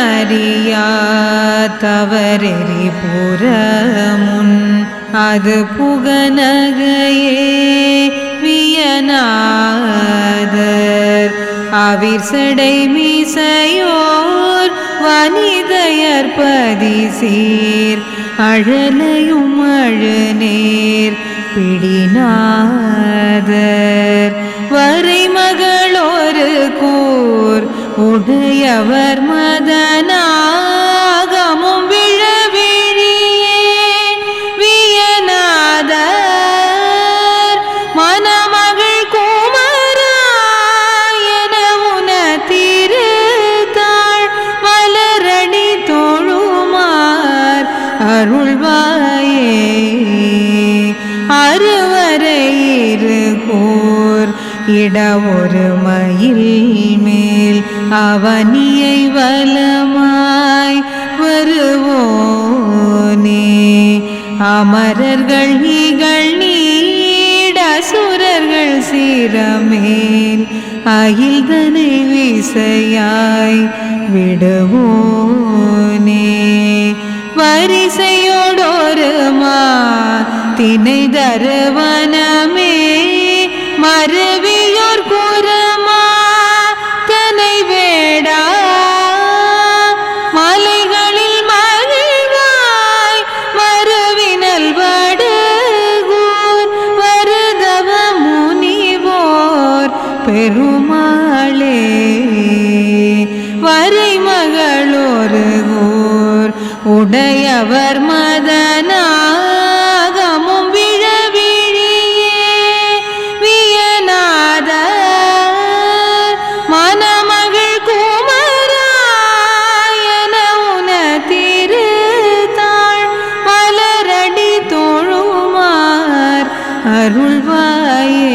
அறியா தவறெறி புறமுன் அது புகநகையே வியனாதர் அவிர் சடை மீசையோர் வனிதையற்பதி சீர் அழலையும் அழுநேர் பிடிநாதர் வரை மகளொரு கூர் உடையவர் மதனாகமும் விழவிழியே வியனாதர் மணமகள் குமராயன உன திருத்தாள் மலரடி தோழுமார் அருள்வாயே அறுவரை இருகோர் இட ஒரு மயில் மேல் அவனியை வலமாய் வருவோனே அமரர்கள் இகழ் நீட சுரர்கள் சிரமேல் அகில்தனை விசையாய் விடுவோனே வரிசையோடொரு தினை தருவனமே மருவியோர் கூறமா தனை வேடா மலைகளில் மகிழ்வாய் மருவினல் வடுகூர் வருதவ முனிவோர் பெருமாளே வரை மகளொரு கூர் உடையவர் மதனாகமும் விழவிழியே வியனாதர் மணமகள் குமராயன உன திருத்தாள் மலரடி தோழுமார் அருள்வாயே